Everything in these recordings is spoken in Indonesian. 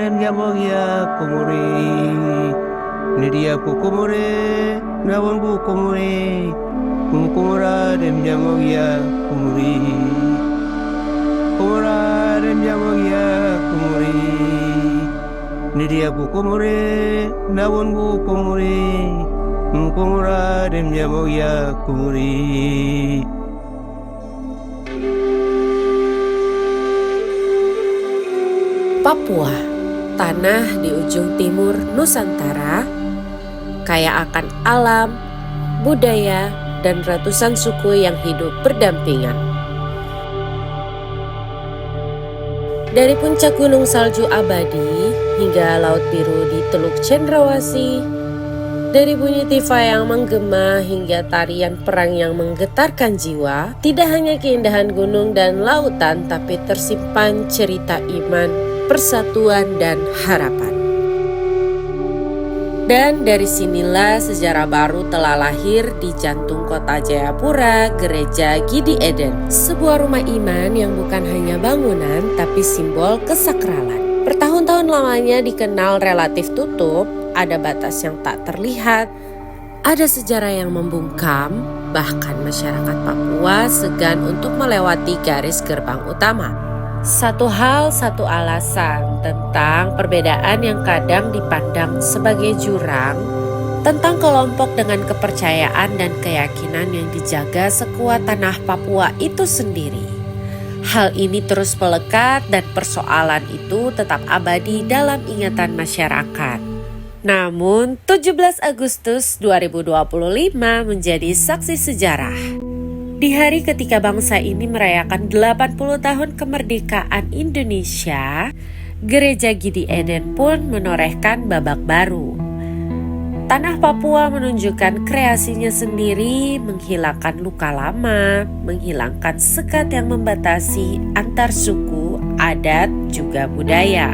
rem jamogia kumuri. Nidia kukumure, nawon kukumure. Kumura rem jamogia kumuri. Kumura rem jamogia kumuri. Nidia kukumure, nawon kukumure. Kumura rem jamogia kumuri. Papua, tanah di ujung timur Nusantara, kaya akan alam, budaya, dan ratusan suku yang hidup berdampingan. Dari puncak gunung salju abadi hingga laut biru di Teluk Cendrawasih, dari bunyi tifa yang menggema hingga tarian perang yang menggetarkan jiwa, tidak hanya keindahan gunung dan lautan, tapi tersimpan cerita iman, persatuan, dan harapan. Dan dari sinilah sejarah baru telah lahir di jantung kota Jayapura, Gereja Gidi Eden. Sebuah rumah iman yang bukan hanya bangunan tapi simbol kesakralan. Bertahun-tahun lamanya dikenal relatif tutup, ada batas yang tak terlihat, ada sejarah yang membungkam, bahkan masyarakat Papua segan untuk melewati garis gerbang utama. Satu hal, satu alasan tentang perbedaan yang kadang dipandang sebagai jurang, tentang kelompok dengan kepercayaan dan keyakinan yang dijaga sekuat tanah Papua itu sendiri. Hal ini terus melekat dan persoalan itu tetap abadi dalam ingatan masyarakat. Namun 17 Agustus 2025 menjadi saksi sejarah. Di hari ketika bangsa ini merayakan 80 tahun kemerdekaan Indonesia, Gereja Gidi Eden pun menorehkan babak baru. Tanah Papua menunjukkan kreasinya sendiri, menghilangkan luka lama, menghilangkan sekat yang membatasi antar suku, adat, juga budaya.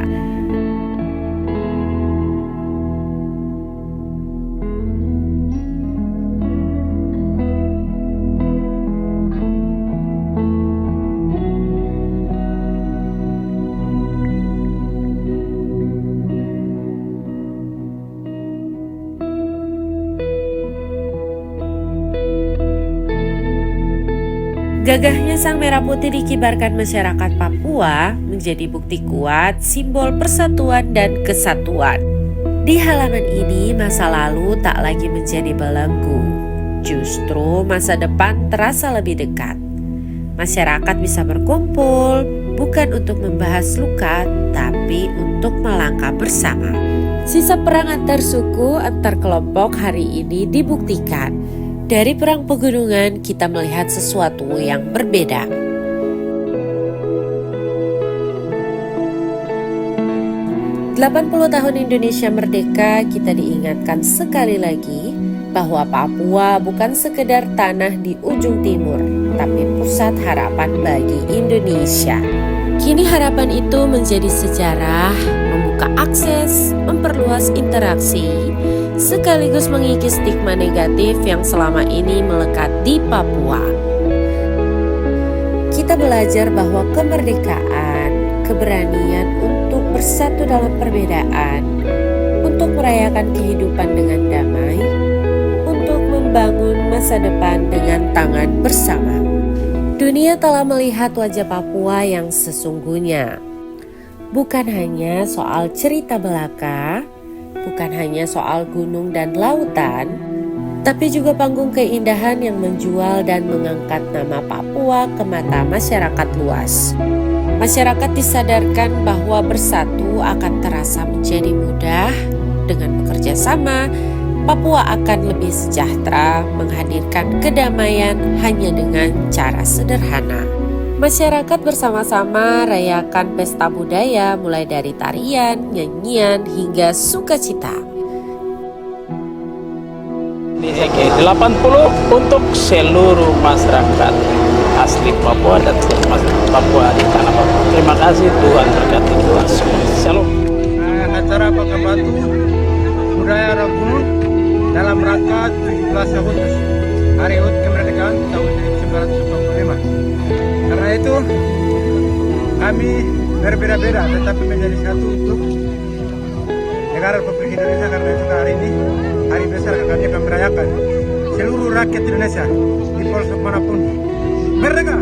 Gagahnya sang merah putih dikibarkan masyarakat Papua menjadi bukti kuat simbol persatuan dan kesatuan. Di halaman ini masa lalu tak lagi menjadi belenggu, justru masa depan terasa lebih dekat. Masyarakat bisa berkumpul bukan untuk membahas luka, tapi untuk melangkah bersama. Sisa perang antar suku, antar kelompok hari ini dibuktikan. Dari perang pegunungan kita melihat sesuatu yang berbeda. "80 tahun Indonesia merdeka, kita diingatkan sekali lagi bahwa Papua bukan sekedar tanah di ujung timur, tapi pusat harapan bagi Indonesia. Kini harapan itu menjadi sejarah, membuka akses, memperluas interaksi, sekaligus mengikis stigma negatif yang selama ini melekat di Papua. Kita belajar bahwa kemerdekaan, keberanian untuk bersatu dalam perbedaan, untuk merayakan kehidupan dengan damai, untuk membangun masa depan dengan tangan bersama. Dunia telah melihat wajah Papua yang sesungguhnya. Bukan hanya soal cerita belaka, bukan hanya soal gunung dan lautan, tapi juga panggung keindahan yang menjual dan mengangkat nama Papua ke mata masyarakat luas. Masyarakat disadarkan bahwa bersatu akan terasa menjadi mudah. Dengan bekerja sama, Papua akan lebih sejahtera, menghadirkan kedamaian hanya dengan cara sederhana. Masyarakat bersama-sama rayakan pesta budaya mulai dari tarian, nyanyian, hingga sukacita. Indonesia G80 untuk seluruh masyarakat asli Papua dan masyarakat Papua di tanah Papua. Terima kasih, Tuhan berkati Tuhan semua. Shalom. Acara Pakai Batu budaya Ragunun dalam rangka 17 Agustus Hari HUT Kemerdekaan tahun 1945. Karena itu kami berbeda-beda tetapi menjadi satu untuk negara Republik Indonesia, karena itu hari ini hari besar kami rayakan. Seluruh rakyat Indonesia di pelosok manapun merdeka.